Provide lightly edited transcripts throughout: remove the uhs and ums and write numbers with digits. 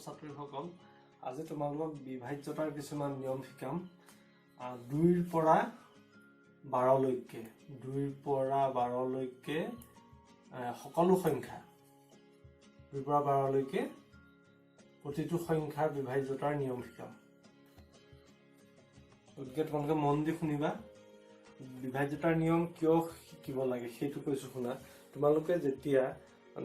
ছাত্ৰ-ছাত্ৰীসকল আজি তোমালোকক বিভাজ্যতাৰ কিছুমান নিয়ম শিকাম 2ৰ পৰা 12 লৈকে 2ৰ পৰা 12 লৈকে সকলো সংখ্যা 2ৰ পৰা 12 লৈকে প্ৰতিটো সংখ্যাৰ বিভাজ্যতাৰ নিয়ম শিকাম গতিকে তোমালোকে মন দি শুনিবা বিভাজ্যতাৰ নিয়ম কিয় শিকিব লাগে সেইটো কৈছো শুনা তোমালোকে যেতিয়া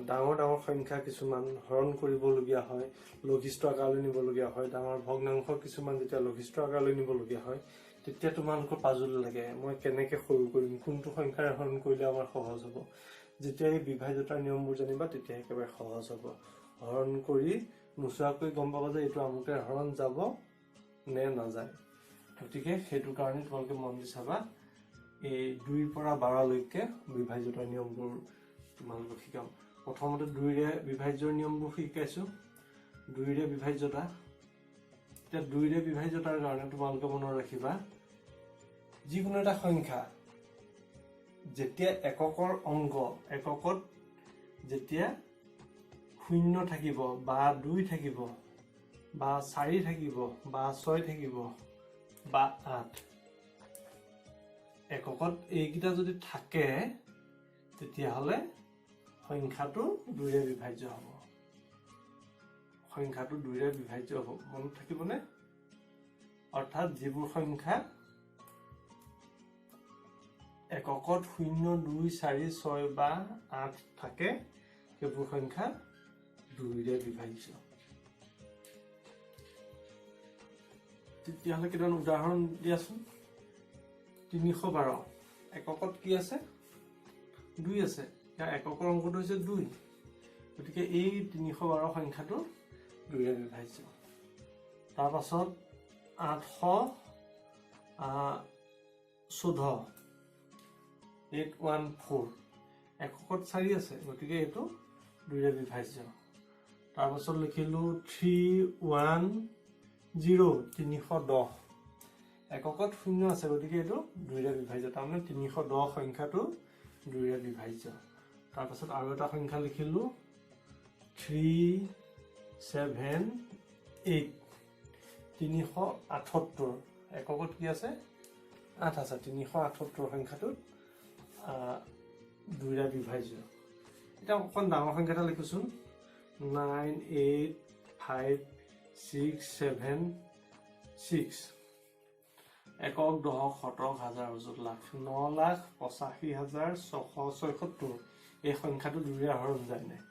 ডাঙৰ সংখ্যা কিছুমান হৰণ কৰিবলগীয়া হয় লঘিষ্ঠ আকাৰলৈ নিবলগীয়া হয় ডাঙৰ ভগ্নাংশ কিছুমান যেতিয়া লঘিষ্ঠ আকাৰলৈ নিবলগীয়া হয় তেতিয়া তোমালোকৰ পাজল লাগে মই কেনেকৈ সৰু কৰিম কোনটো সংখ্যাৰে হৰণ কৰিলে আমাৰ সহজ হ'ব যেতিয়া এই বিভাজ্যতাৰ নিয়মবোৰ জানিবা তেতিয়া একেবাৰে সহজ হ'ব হৰণ কৰি নোচোৱাকৈ গম পাবা যে এইটো আমুকে হৰণ যাব নে নাযায় গতিকে সেইটো কাৰণে তোমালোকে মন দি চাবা এই 2ৰ পৰা 12 লৈকে বিভাজ্যতাৰ নিয়মবোৰ তোমালোকক শিকাম প্ৰথমতে 2ৰে বিভাজ্যৰ নিয়মবোৰ শিকাইছো 2ৰে বিভাজ্যতা এতিয়া 2ৰে বিভাজ্যতাৰ কাৰণে তোমালোকে মনত ৰাখিবা যিকোনো এটা সংখ্যা যেতিয়া এককৰ অংক এককত যেতিয়া 0 থাকিব বা 2 থাকিব বা 4 থাকিব বা 6 থাকিব বা 8 এককত এইকিটা যদি থাকে তেতিয়া হলে সংখ্যাটো 2ৰে বিভাজ্য হ'ব সংখ্যাটো 2ৰে বিভাজ্য হ'ব মনত থাকিবনে অৰ্থাৎ যিবোৰ সংখ্যা এককত 0 2 4 6 বা 8 থাকে সেইবোৰ সংখ্যা 2ৰে বিভাজ্য তেতিয়াহলে কেইটামান উদাহৰণ দিয়াচোন 312 এককত কি আছে 2 আছে এককৰ অংকটো হৈছে 2 গতিকে এই 312 সংখ্যাটো 2ৰে বিভাজ্য তাৰ পাছত 814 এককত 4 আছে গতিকে এইটো 2ৰে বিভাজ্য তাৰ পাছত লিখিলো 310 এককত 0 আছে গতিকে এইটো 2ৰে বিভাজ্য তাৰমানে 310 সংখ্যাটো 2ৰে বিভাজ্য তাৰ পাছত আৰু এটা সংখ্যা লিখিলো 378 378 এককত কি আছে 8 আছে 378 সংখ্যাটো 2ৰে বিভাজ্য এটা অকণ ডাঙৰ সংখ্যা এটা লিখিছোন 98567 একক দশক শতক হাজাৰ অযুত লাখ 9,85,676 এই সংখ্যাটো 2ৰে হৰণ যায় নাই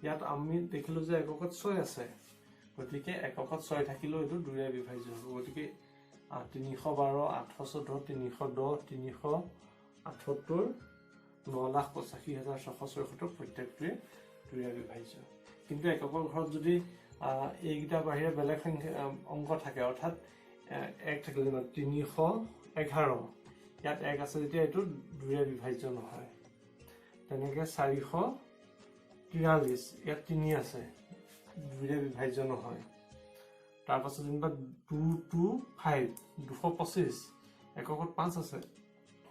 ইয়াত আমি দেখিলো যে এককত 6 আছে গতিকে এককত 6 থাকিলেও এইটো 2ৰে বিভাজ্য হ'ব গতিকে 312 814 310 378 9,85,676 প্ৰত্যেকটোৱে 2ৰে বিভাজ্য কিন্তু এককৰ ঘৰত যদি এইকিটা বাহিৰে বেলেগ সংখ্যা অংক থাকে অৰ্থাৎ 1 থাকিলে 311 ইয়াত 1 আছে যেতিয়া এইটো 2ৰে বিভাজ্য নহয় তেনেকে 443 ইয়াত 3 আছে 2ৰে বিভাজ্য নহয় তাৰ পাছত যেনিবা 225 এককত 5 আছে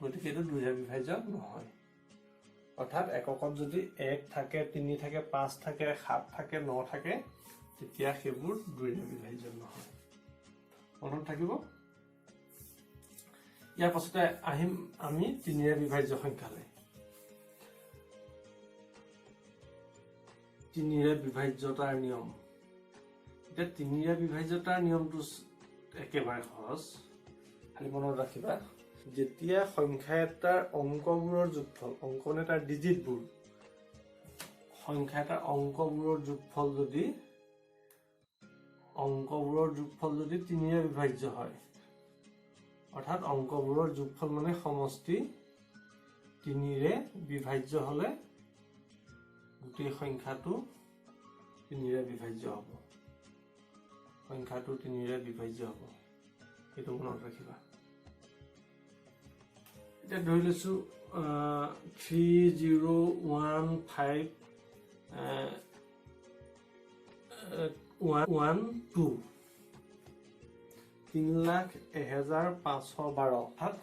গতিকে এইটো 2ৰে বিভাজ্য নহয় অৰ্থাৎ এককত যদি 1 থাকে 3 থাকে 5 থাকে 7 থাকে 9 থাকে তেতিয়া সেইবোৰ 2ৰে বিভাজ্য নহয় মনত থাকিব ইয়াৰ পাছতে আহিম আমি 3ৰে বিভাজ্য সংখ্যালৈ 3ৰে বিভাজ্যতাৰ নিয়ম এতিয়া 3ৰে বিভাজ্যতাৰ নিয়মটো একেবাৰে সহজ খালি মনত ৰাখিবা যেতিয়া সংখ্যা এটাৰ অংকবোৰৰ যোগফল অংক মানে তাৰ ডিজিটবোৰ সংখ্যা এটাৰ অংকবোৰৰ যোগফল যদি 3ৰে বিভাজ্য হয় অৰ্থাৎ অংকবোৰৰ যোগফল মানে সমষ্টি 3ৰে বিভাজ্য হলে গোটেই সংখ্যাটো 3ৰে বিভাজ্য হ'ব সংখ্যাটো 3ৰে বিভাজ্য হ'ব এইটো মনত ৰাখিবা এতিয়া ধৰি লৈছো 301512 3,01,512 অৰ্থাৎ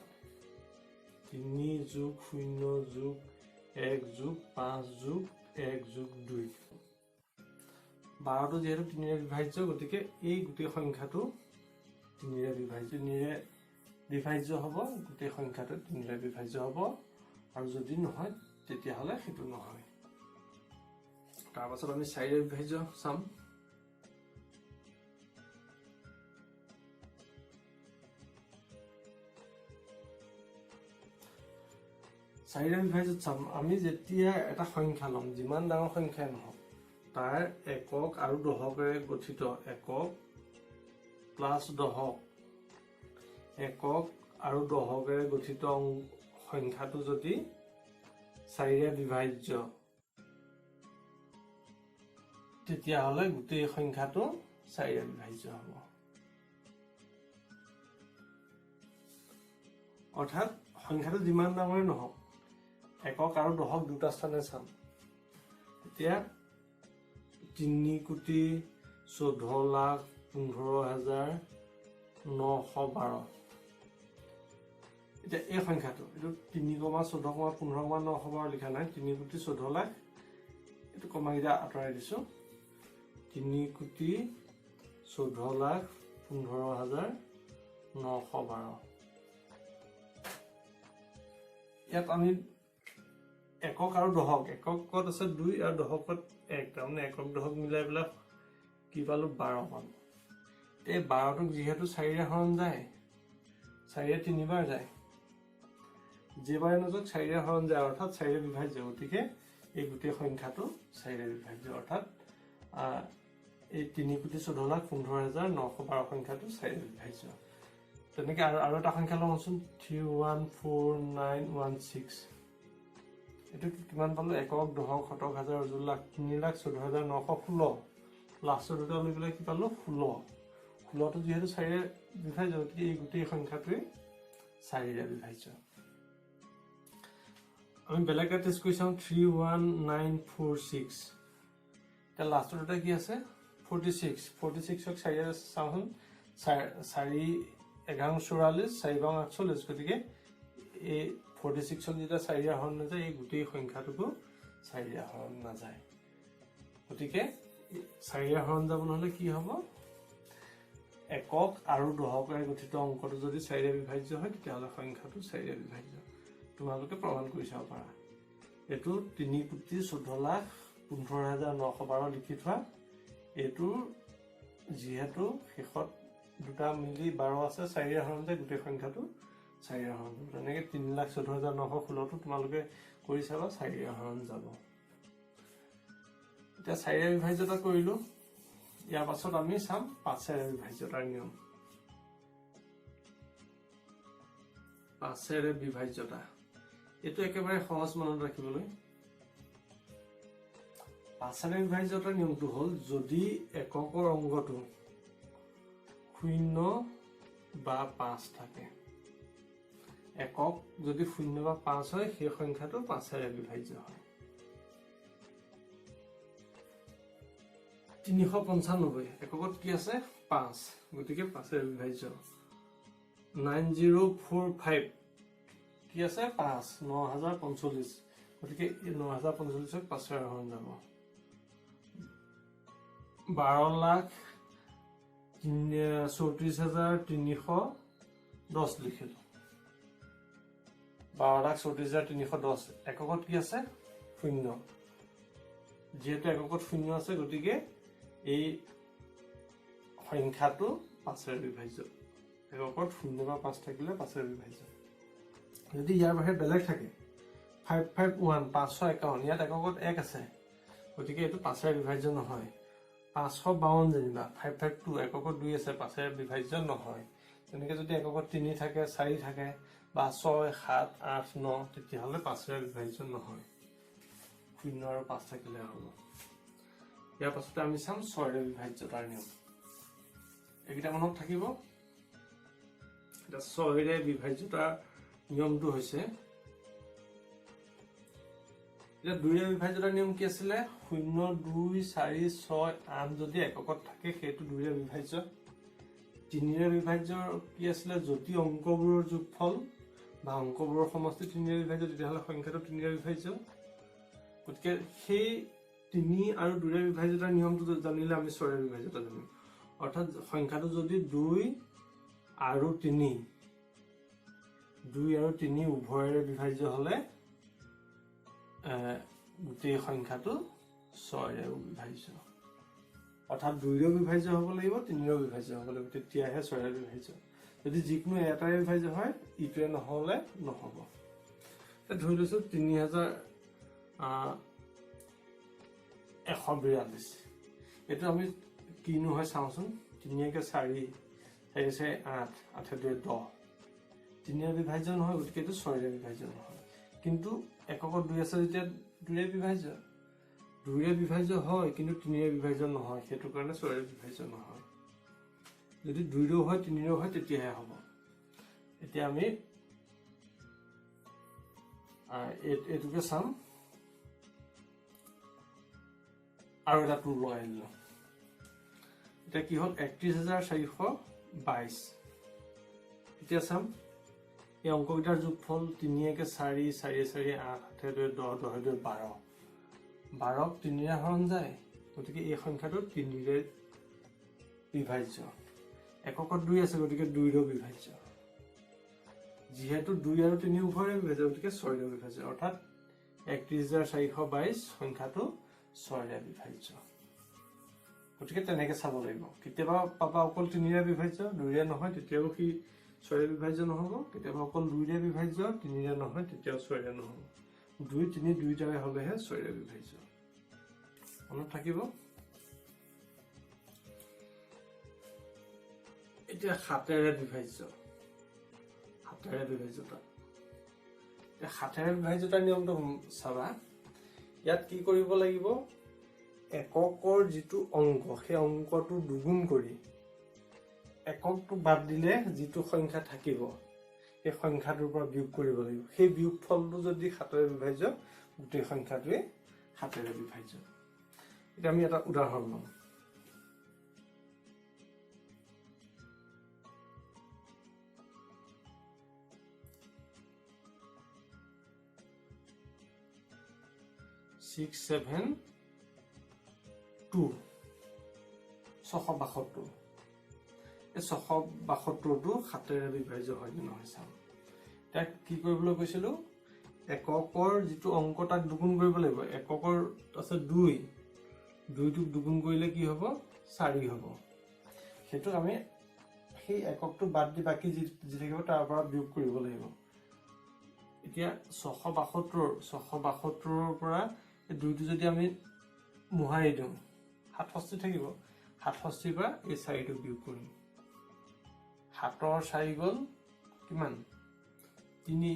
3+0+1+5+1+2 12টো যেহেতু 3ৰে বিভাজ্য গতিকে এই গোটেই সংখ্যাটো 3ৰে বিভাজ্য হ'ব গোটেই সংখ্যাটো 3ৰে বিভাজ্য হ'ব আৰু যদি নহয় তেতিয়া হলে সেইটো নহয় তাৰ পাছত আমি 4ৰে বিভাজ্য চাম 4ৰে বিভাজ্যত চাম আমি যেতিয়া এটা সংখ্যা লম যিমান ডাঙৰ সংখ্যা নহওক তাৰ একক আৰু দশকেৰে গঠিত একক প্লাস দশক একক আৰু দশকেৰে গঠিত সংখ্যাটো যদি 4ৰে বিভাজ্য তেতিয়া হলে গোটেই সংখ্যাটো 4ৰে বিভাজ্য হ'ব অৰ্থাৎ সংখ্যাটো যিমান ডাঙৰে নহওক একক আৰু দশক দুটা স্থানে চাম এতিয়া 3,14,15,912 এতিয়া এই সংখ্যাটো এটো 3,14,15,912 লিখা নাই 3,14,00,000 এটো কমাগিটা আতৰাই দিছো 3,14,15,912 ইয়াত আমি একক আৰু দশক এককত আছে 2 আৰু দশকত 1 তাৰমানে একক দশক মিলাই পেলা কি পালো 12 পালো এই 12টোক যেহেতু 4ৰে হৰণ যায় 4ৰে 3 বাৰ যায় যেবাৰে নজক 4ৰে হৰণ যায় অৰ্থাৎ 4ৰে বিভাজ্য গতিকে এই গোটেই সংখ্যাটো 4ৰে বিভাজ্য অৰ্থাৎ এই 3,14,15,912 সংখ্যাটো 4ৰে বিভাজ্য তেনেকে আৰু এটা সংখ্যা লওঁচোন 3,14916 এটো কিমান পালো একক দশক শতক হাজাৰ অযুত লাখ 3,14,916 লাষ্টৰ দুটা লৈ পেলাই কি পালো 16টো যেহেতু 4ৰে বিভাজ্য গতিকে এই গোটেই সংখ্যাটোৱে 4ৰে বিভাজ্য আমি বেলেগ এটা টেষ্ট কৰি চাওঁ 3,1946 এটা লাষ্টৰ দুটা কি আছে 46ক 4ৰে চাওঁচোন 4,11,44 4,48 গতিকে এই 46ক যেটা 4ৰে হৰণ নাযায় এই গোটেই সংখ্যাটোকো 4ৰে হৰণ নাযায় গতিকে 4ৰে হৰণ যাব নহলে কি হ'ব একক আৰু দশকেৰে গঠিত অংকটো যদি 4ৰে বিভাজ্য হয় তেতিয়াহলে সংখ্যাটো 4ৰে বিভাজ্য তোমালোকে প্ৰমাণ কৰি চাব পাৰা এটো 3,14,15,912 লিখি থোৱা এটো যেহেতু শেষত দুটা মিলি 12 আছে 4ৰে হৰণ যায় গোটেই সংখ্যাটো 4ৰে হৰণ যাব তেনেকে 3,14,916 তোমালোকে কৰি চাবা 4ৰে হৰণ যাব এতিয়া 4ৰে বিভাজ্যতা কৰিলো ইয়াৰ পাছত আমি চাম 5ৰে বিভাজ্যতাৰ নিয়ম 5ৰে বিভাজ্যতা এটো একেবাৰে সহজ মনত ৰাখিবলৈ 5ৰে বিভাজ্যতাৰ নিয়মটো হ'ল যদি এককৰ অংগটো 0 বা 5 থাকে একক যদি 0 বা 5 হয় সেই সংখ্যাটো 5ৰে বিভাজ্য হয় 395 এককত কি আছে 5 গতিকে 5ৰে বিভাজ্য 9045 কি আছে 5 9045 গতিকে 9045ক 5ৰে হৰণ যাব 12,34,310 লিখিলো 12,34,310 এককত কি আছে 0 যেহেতু এককত 0 আছে গতিকে এই সংখ্যাটো 5ৰে বিভাজ্য এককত 0 বা 5 থাকিলে 5ৰে বিভাজ্য যদি ইয়াৰ বাহিৰে বেলেগ থাকে 551 551 ইয়াত এককত 1 আছে গতিকে এটো 5ৰে বিভাজ্য নহয় 552 যেনিবা 552 এককত 2 আছে 5ৰে বিভাজ্য নহয় তেনেকে যদি এককত 3 থাকে 4 থাকে বা 6 7 8 9 তেতিয়া হলে 5ৰে বিভাজ্য নহয় 0 আৰু 5 থাকিলে হ'ব ইয়াৰ পাছতে আমি চাম 6ৰে বিভাজ্যতাৰ নিয়ম এইটা মনত থাকিব এটা 6ৰে বিভাজ্যতাৰ নিয়মটো হৈছে এটা 2ৰে বিভাজ্যতাৰ নিয়ম কি আছিল 0 2 4 6 8 যদি এককত থাকে সেইটো 2ৰে বিভাজ্য 3ৰে বিভাজ্য কি আছিল যদি অংকবোৰৰ যোগফল বা অংকবোৰৰ সমষ্টি 3ৰে বিভাজ্য তেতিয়াহলে সংখ্যাটো 3ৰে বিভাজ্য গতিকে সেই 3 আৰু 2ৰে বিভাজ্যতাৰ নিয়মটো জানিলে আমি 6ৰে বিভাজ্যতা জানিম অৰ্থাৎ সংখ্যাটো যদি 2 আৰু 3 উভয়ৰে বিভাজ্য হলে গোটেই সংখ্যাটো 6ৰে বিভাজ্য অৰ্থাৎ 2ৰে বিভাজ্য হ'ব লাগিব 3ৰে বিভাজ্য হ'ব লাগিব তেতিয়াহে 6ৰে বিভাজ্য যদি যিকোনো এটাৰে বিভাজ্য হয় ইটোৱে নহলে নহব ধৰি লৈছো 3142 এটো আমি কিনো হয় চাওচোন 3 কে 4 4 4 8 8 2 10 3ৰে বিভাজ্য নহয় গতিকে এটো 6ৰে বিভাজ্য নহয় কিন্তু এককত 2 আছে যেতিয়া 2ৰে বিভাজ্য 2ৰে বিভাজ্য হয় কিন্তু 3ৰে বিভাজ্য নহয় হেতু কাৰণে 6ৰে বিভাজ্য নহয় যদি 2ৰো হয় 3ৰো হয় তেতিয়াহে হ'ব এতিয়া আমি এটুকে চাম আৰু এটা টুল লগাই দিলো এটা কি হল 31422 এতিয়া চাম এই অংককেইটাৰ যোগফল 3 কে 4 4 4 8 8 2 10 10 2 12 12ক 3ৰে হৰণ যায় গতিকে এই সংখ্যাটো 3ৰে বিভাজ্য এককত 2 আছে গতিকে 2ৰো বিভাজ্য যেহেতু 2 আৰু 3 উভয়ৰে বিভাজ্য গতিকে 6ৰে বিভাজ্য অৰ্থাৎ 31422 সংখ্যাটো 6ৰে বিভাজ্য গতিকে তেনেকে চাব লাগিব কেতিয়াবা পাবা অকল 3ৰে বিভাজ্য 2ৰে নহয় তেতিয়াও কি 6ৰে বিভাজ্য নহব কেতিয়াবা অকল 2ৰে বিভাজ্য 3ৰে নহয় তেতিয়াও 6ৰে নহব 2 3 দুইটাৰে হলেহে 6ৰে বিভাজ্য মনত থাকিব এতিয়া 7ৰে বিভাজ্য 7ৰে বিভাজ্যতা এই 7ৰে বিভাজ্যতাৰ নিয়মটো চাবা ইয়াত কি কৰিব লাগিব এককৰ যিটো অংক সেই অংকটো দুগুণ কৰি এককটো বাদ দিলে যিটো সংখ্যা থাকিব এই সংখ্যাটোৰ পৰা বিয়োগ কৰিব লাগিব সেই বিয়োগফলটো যদি 7ৰে বিভাজ্য গোটেই সংখ্যাটোৱে 7ৰে বিভাজ্য এটা আমি এটা উদাহৰণ লম 672 672 এই 672টো 7ৰে বিভাজ্য হয় নে নহয় চাম তাক কি কৰিবলৈ কৈছিলো এককৰ যিটো অংক তাক দুগুণ কৰিব লাগিব এককৰ আছে 2 2টোক দুগুণ কৰিলে কি হ'ব 4 হ'ব হেতু আমি সেই এককটো বাদ দি বাকি যি থাকিব তাৰ পৰা বিয়োগ কৰিব লাগিব এতিয়া 672ৰ পৰা এই 2টো যদি আমি মুহাই দিও 67 থাকিব 67 পৰা এই 4টো বিয়োগ কৰিম 7ৰ 4 গল কিমান 3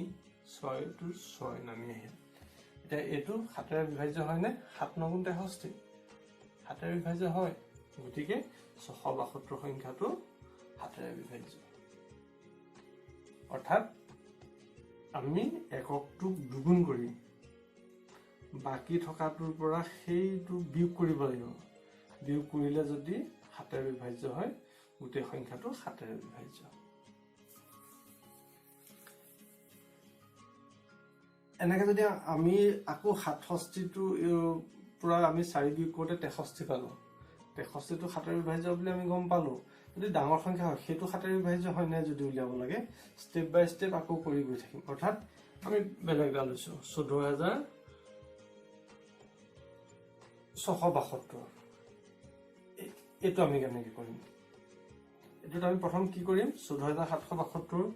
6 টু 6 নামি আহিল এতিয়া এটো 7ৰে বিভাজ্য হয় নে 7 9 গুণ 63 7ৰে বিভাজ্য হয় গতিকে 672 সংখ্যাটো 7ৰে বিভাজ্য অৰ্থাৎ আমি এককটোক দুগুণ কৰি বাকি থকাটোৰ পৰা সেইটো বিয়োগ কৰিব লাগিব বিয়োগ কৰিলে যদি 7ৰে বিভাজ্য হয় গোটেই সংখ্যাটো 7ৰে বিভাজ্য এনেকে যদি আমি আকৌ 67টো পুৰা আমি 4 বিয়োগ কৰোতে 63 পালো 63টো 7ৰে বিভাজ্য বুলি আমি গম পালো যদি ডাঙৰ সংখ্যা হয় সেইটো 7ৰে বিভাজ্য হয় নে যদি উলিয়াব লাগে স্টেপ বাই স্টেপ আকৌ কৰি গৈ থাকিম অৰ্থাৎ আমি বেলেগ এটা লৈছো 14672 এটো আমি কেনেকৈ কৰিম এটো আমি প্ৰথম কি কৰিম 14772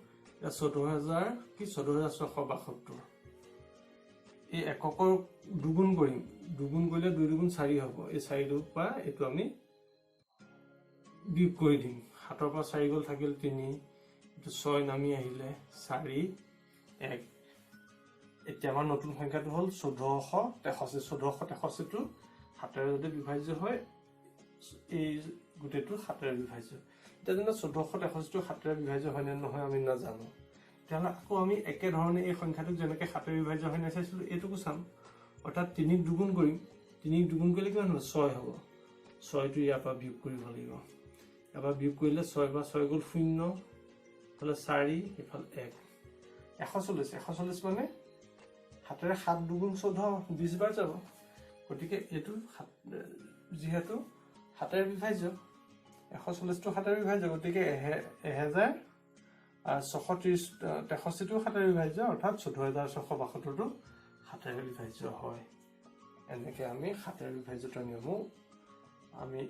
या 14000 কি 14672 এই এককৰ দুগুণ কৰিম দুগুণ কৰিলে 2 দুগুণ 4 হ'ব এই 4ৰ পৰা এটো আমি বিয়োগ কৰি দিম 7ৰ পৰা 4 গল থাকিল 3 এটো 6 নামি আহিলে 4 1 এতিয়া আমাৰ নতুন সংখ্যাটো হ'ল 1483 টো 7ৰে যদি বিভাজ্য হয় এই গোটেইটো 7ৰে বিভাজ্য এতিয়া যেন 1483 টো 7ৰে বিভাজ্য হয় নে নহয় আমি নাজানো তাহলে আকৌ আমি একে ধৰণে এই সংখ্যাটো যেনেকৈ 7ৰে বিভাজ্য হয় নাচাইছিলো এটুকু চাম অৰ্থাৎ 3ক দুগুণ কৰিম 3ক দুগুণ কৰিলে কিমান হ'ব 6 হ'ব 6টো ইয়াৰ পৰা বিয়োগ কৰিব লাগিব এবাৰ বিয়োগ কৰিলে 6 বা 6 গল 0 হলে 4 এফাল 1 140 মানে 7ৰে 7 দুগুণ 14 20 বাৰ যাব গতিকে এইটো যেহেতু 7 বিভাজ্য 140টো 7 বিভাজ্য গতিকে 1633টো 7 বিভাজ্য অৰ্থাৎ 14672টো 7 বিভাজ্য হয় এনেকে আমি 7 বিভাজ্যতা নিয়মো আমি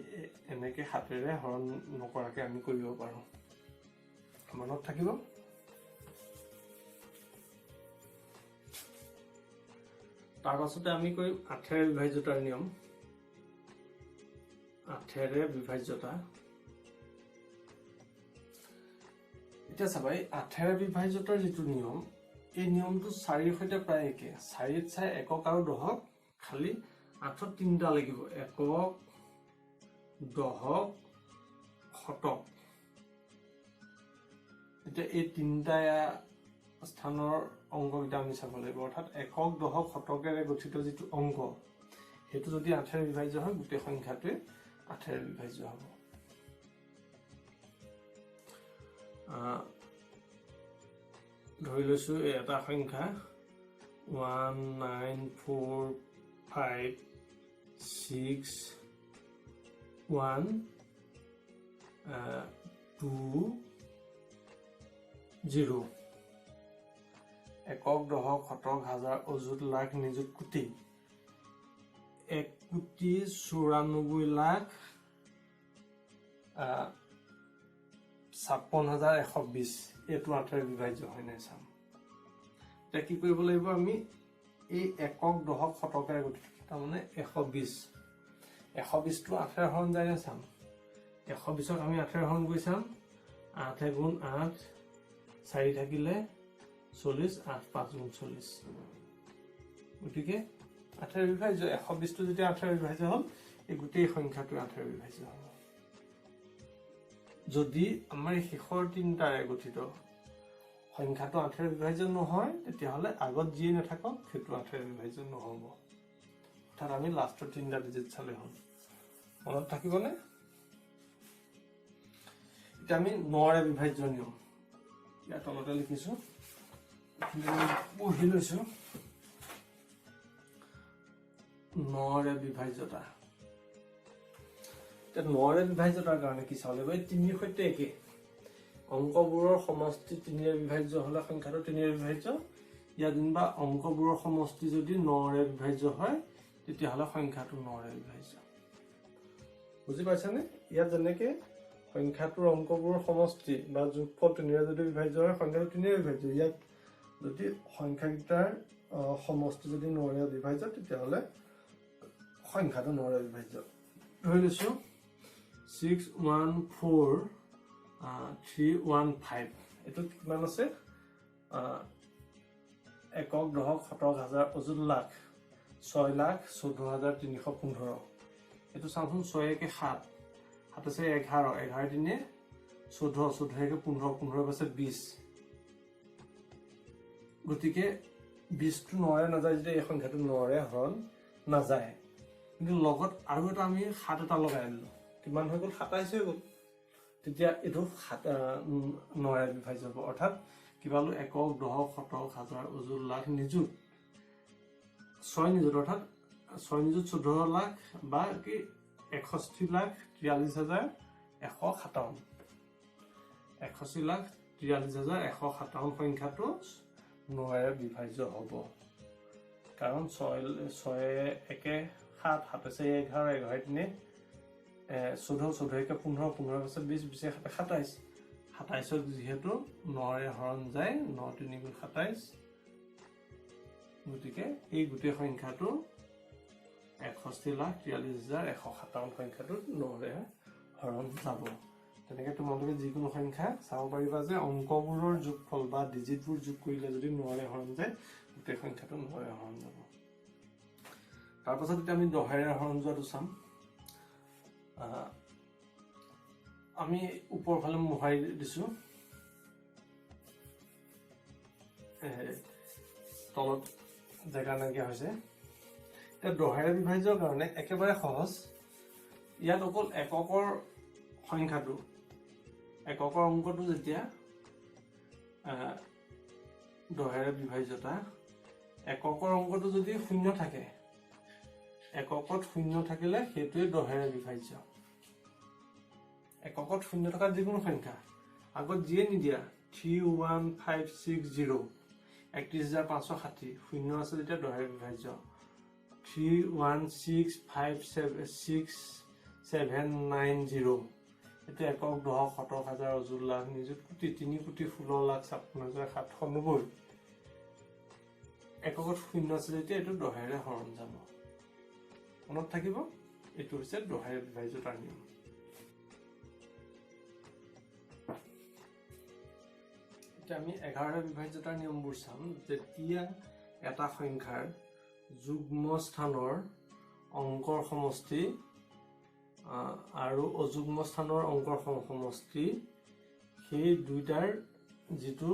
এনেকে 7ৰে হৰণ নকৰাকে আমি কৰিব পাৰো মনত থাকিব তাৰ পাছতে আমি কৰিম 8ৰে বিভাজ্যতাৰ নিয়ম 8ৰে বিভাজ্যতা এটা চাবাই 8ৰে বিভাজ্যতাৰ যেটো নিয়ম এই নিয়মটো 4ৰ সৈতে প্ৰায় একে 4ত চাই একক আৰু দহক খালি 8ত তিনটা লাগিব একক দহক শতক এটা এই তিনটা স্থানৰ অংকটা আমি চাব লাগিব অৰ্থাৎ একক দহক শতকেৰে গঠিত যেটো অংক হেতু যদি 8ৰে বিভাজ্য হয় গোটেই সংখ্যাটোৱে 8ৰে বিভাজ্য হ'ব ধৰি লৈছো এটা সংখ্যা 1945612 একক দহক শতক হাজাৰ অযুত লাখ নিযুত কোটি 1,94,00,000 56,120 এইটো 8ৰে বিভাজ্য হয় নাই চাম এটা কি কৰিব লাগিব আমি এই একক দহক শতকেৰে গঠিত তাৰ মানে 120 120টো 8ৰে হৰণ যায় না চাম 120ক আমি 8ৰে হৰণ কৰি চাম 8 গুণ 8 4 থাকিলে 40 8 5 গুণ 40 গতিকে 8ৰে বিভাজ্য 120টো যেতিয়া 8ৰে বিভাজ্য হ'ল এই গোটেই সংখ্যাটো 8ৰে বিভাজ্য হ'ব যদি আমাৰ শেষৰ তিনটাৰে গঠিত সংখ্যাটো 8ৰে বিভাজ্য নহয় তেতিয়াহলে আগত যি নাথাকক সেইটো 8ৰে বিভাজ্য নহব অৰ্থাৎ আমি লাষ্টৰ তিনটা ডিজিট চালে হ'ল মনত থাকিবনে এটা আমি 9ৰে বিভাজ্য নিয়ম ইয়াত তলতে লিখিছো বহি লৈছো 9ৰে বিভাজ্যতা 9ৰে বিভাজ্যতাৰ কাৰণে কি চাব লাগিব এই 3ৰ সৈতে একে অংকবোৰৰ সমষ্টি 3ৰে বিভাজ্য হলে সংখ্যাটো 3ৰে বিভাজ্য ইয়াত যেনিবা অংকবোৰৰ সমষ্টি যদি 9ৰে বিভাজ্য হয় তেতিয়াহলে সংখ্যাটো 9ৰে বিভাজ্য বুজি পাইছানে ইয়াত যেনেকে সংখ্যাটোৰ অংকবোৰৰ সমষ্টি বা যোগফল 3ৰে যদি বিভাজ্য হয় সংখ্যাটো 3ৰে বিভাজ্য ইয়াত যদি সংখ্যাকেইটাৰ সমষ্টি যদি 9ৰে বিভাজ্য তেতিয়াহলে সংখ্যাটো 9ৰে বিভাজ্য ধৰি লৈছো 614315 এটো কিমান আছে একক দহক শতক হাজাৰ অযুত লাখ 6,14,315 এটো চাওঁচোন 6 একে 7 7 আছে 11 11 দিনে 14 14 একে 15 15 আছে 20 গতিকে 20 টো 9ৰে নাযায় যদি এই সংখ্যাটো 9ৰে হৰণ নাযায় কিন্তু লগত আৰু এটা আমি 7 এটা লগাই দিলো কিমান হৈ গল 27 হৈ গল তেতিয়া এটো 9ৰে বিভাজ্য হ'ব অৰ্থাৎ কিবালো একক দহক শতক হাজাৰ অযুত লাখ নিযুত 6 নিযুত অৰ্থাৎ 6 নিযুত 14 লাখ বা কি 61,43,157 61,43,157 সংখ্যাটো 9ৰে বিভাজ্য হ'ব কাৰণ 6 একে 7 7 আছে 11 11 দিনে 14 14 একে 15 15 আছে 20 20 একে 27 27ক যেহেতু 9ৰে হৰণ যায় 9 3 গুণ 27 গতিকে এই গোটেই সংখ্যাটো 61,43,157 সংখ্যাটো 9ৰে হৰণ যাব তেনেকে তোমালোকে যিকোনো সংখ্যা চাব পাৰিবা যে অংকবোৰৰ যোগফল বা ডিজিটবোৰ যোগ কৰিলে যদি 9ৰে হৰণ যায় গোটেই সংখ্যাটো 9ৰে হৰণ যাব তাৰ পাছত এতিয়া আমি 10ৰে হৰণ যোৱাটো চাম আমি ওপৰ ফালে মোহাৰি দিছো তলত জায়গা নাইকিয়া হৈছে এটা 10ৰে বিভাজ্যৰ কাৰণে একেবাৰে সহজ ইয়াত অকল এককৰ সংখ্যাটো এককৰ অংকটো যেতিয়া 10ৰে বিভাজ্যতা এককৰ অংকটো যদি শূন্য থাকে এককত শূন্য থাকিলে সেইটোৱে 10ৰে বিভাজ্য। এককত শূন্য থকা যিকোনো সংখ্যা আগত যিয়ে নিদিয়া 31560 31,560 শূন্য আছে যেতিয়া 10ৰে বিভাজ্য। 3165790 এটা একক, দশক, শতক, হাজাৰ, অযুত, লাখ, নিযুত, কোটি, 3,16,56,790 এককত শূন্য আছে যেতিয়া এইটো 10ৰে হৰণ যাব। মনত থাকিব এইটো হৈছে 10ৰে বিভাজ্যতাৰ নিয়ম। এতিয়া আমি 11ৰে বিভাজ্যতাৰ নিয়মবোৰ চাম। যেতিয়া এটা সংখ্যাৰ যুগ্ম স্থানৰ অংকৰ সমষ্টি আৰু অযুগ্ম স্থানৰ অংকৰ সমষ্টি সেই দুইটাৰ যিটো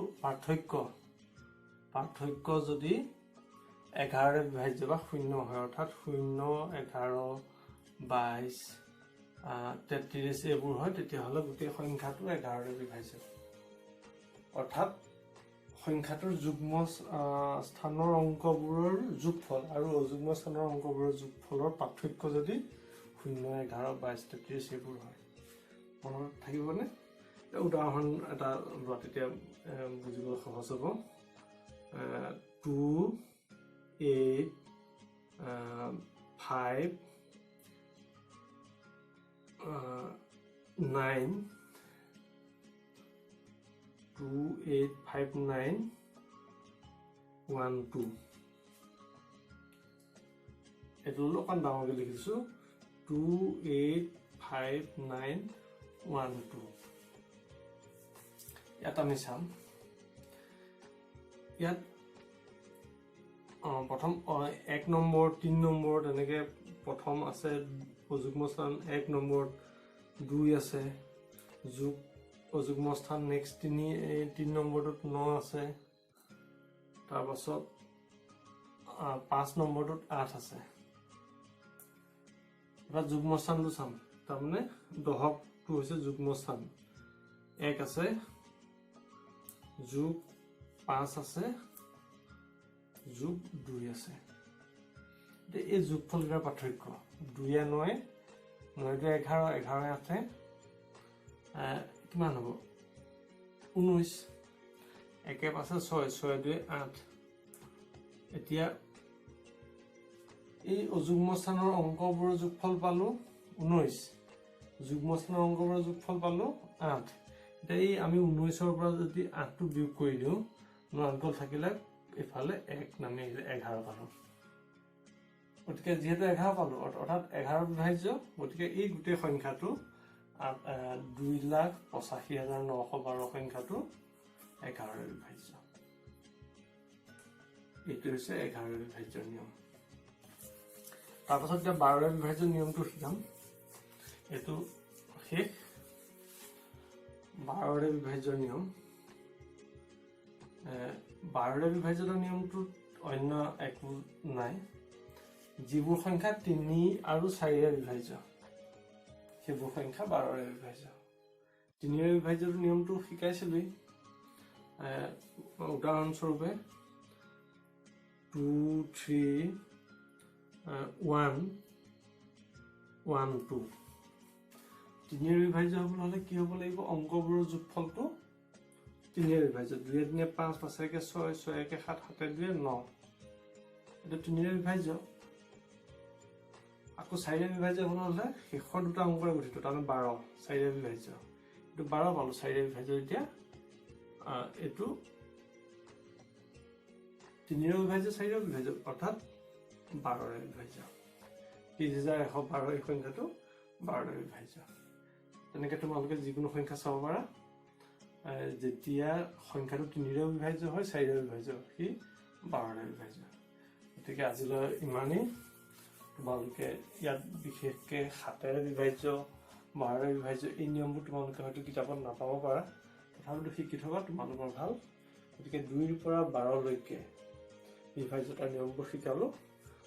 পাৰ্থক্য যদি 11ৰে বিভাজ্য বা শূন্য হয়, অৰ্থাৎ 0, 11, 22, 33 এইবোৰ হয়, তেতিয়াহ'লে গোটেই সংখ্যাটো 11ৰে বিভাজ্য। অৰ্থাৎ সংখ্যাটোৰ যুগ্ম স্থানৰ অংকবোৰৰ যোগফল আৰু অযুগ্ম স্থানৰ অংকবোৰৰ যোগফলৰ পাৰ্থক্য যদি 0, 11, 22, 33 এইবোৰ হয়। মনত থাকিবনে? উদাহৰণ এটা লোৱা, তেতিয়া বুজিবলৈ সহজ হ'ব। 2, 8, 5, 9, 2, 8, 5, 9, 1, 2 এইটো অকণ ডাঙৰকৈ লিখিছোঁ। 2, 8, 5, 9, 1, 2 ইয়াত আমি চাম। ইয়াত প্ৰথম 1 নম্বৰ, 3 নম্বৰ তেনেকৈ প্ৰথম আছে অযুগ্ম স্থান, 1 নম্বৰত 2 আছে, অযুগ্ম স্থান নেক্সট 3 নম্বৰটোত 9 আছে, তাৰপাছত 5 নম্বৰটোত 8 আছে। এবাৰ যুগ্ম স্থানটো চাম। তাৰমানে দশকটো হৈছে যুগ্ম স্থান, 1 আছে, যোগ 5 আছে, যোগ 2 আছে। এতিয়া এই যোগফলকেইটাৰ পাৰ্থক্য 2 9, 9 11, 11 8 কিমান হ'ব? 19, 1 5 6, 6 2 8। এতিয়া এই অযুগ্ম স্থানৰ অংকবোৰৰ যোগফল পালোঁ 19, যুগ্ম স্থানৰ অংকবোৰৰ যোগফল পালোঁ 8। এতিয়া এই আমি 19ৰ পৰা যদি 8টো বিয়োগ কৰি দিওঁ, 9 গ'ল থাকিলে এইফালে 1 নামি 11 পালোঁ। গতিকে যিহেতু 11 পালোঁ, অৰ্থাৎ 11 বিভাজ্য, গতিকে এই গোটেই সংখ্যাটো 2,85,912 সংখ্যাটো 11ৰে বিভাজ্য। এইটো হৈছে 11ৰে বিভাজ্য নিয়ম। তাৰপাছত এতিয়া 12ৰে বিভাজ্য নিয়মটো শিকাম। এইটো শেষ। 12ৰে বিভাজ্য নিয়ম। 12ৰে বিভাজ্যতাৰ নিয়মটোত অন্য একো নাই। যিবোৰ সংখ্যা 3 আৰু 4ৰে বিভাজ্য সেইবোৰ সংখ্যা 12ৰে বিভাজ্য। 3ৰে বিভাজ্যৰ নিয়মটো শিকাইছিলোঁই। উদাহৰণস্বৰূপে 2, 3, 1, 1, 2 3ৰে বিভাজ্য হ'বলৈ হ'লে কি হ'ব লাগিব? অংকবোৰৰ যোগফলটো 3ৰে বিভাজ্য। 2 3 5, 5 1 6, 6 1 7, 7 2 9 এইটো 3ৰে বিভাজ্য। আকৌ 4ৰে বিভাজ্য হ'বলৈ হ'লে শেষৰ দুটা অংকৰে গঠিত, তাৰমানে 12, 4ৰে বিভাজ্য। এইটো 12 পালোঁ 4ৰে বিভাজ্য। এতিয়া এইটো 3ৰে বিভাজ্য, 4ৰে বিভাজ্য, অৰ্থাৎ 12ৰে বিভাজ্য। 30,112 এই সংখ্যাটো 12ৰে বিভাজ্য। তেনেকৈ তোমালোকে যিকোনো সংখ্যা চাব পাৰা। যেতিয়া সংখ্যাটো 3ৰে বিভাজ্য হয়, 4ৰে বিভাজ্য, সি 12ৰে বিভাজ্য। গতিকে আজিলৈ ইমানেই। তোমালোকে ইয়াত বিশেষকৈ 7ৰে বিভাজ্য, 12ৰে বিভাজ্য এই নিয়মবোৰ তোমালোকে হয়তো কিতাপত নাপাব পাৰা, তথাপিতো শিকি থকা তোমালোকৰ ভাল। গতিকে 2ৰ পৰা 12লৈকে বিভাজ্যতাৰ নিয়মবোৰ শিকালোঁ।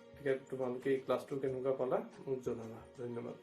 গতিকে তোমালোকে এই ক্লাছটো কেনেকুৱা পালা মোক জনাবা। ধন্যবাদ।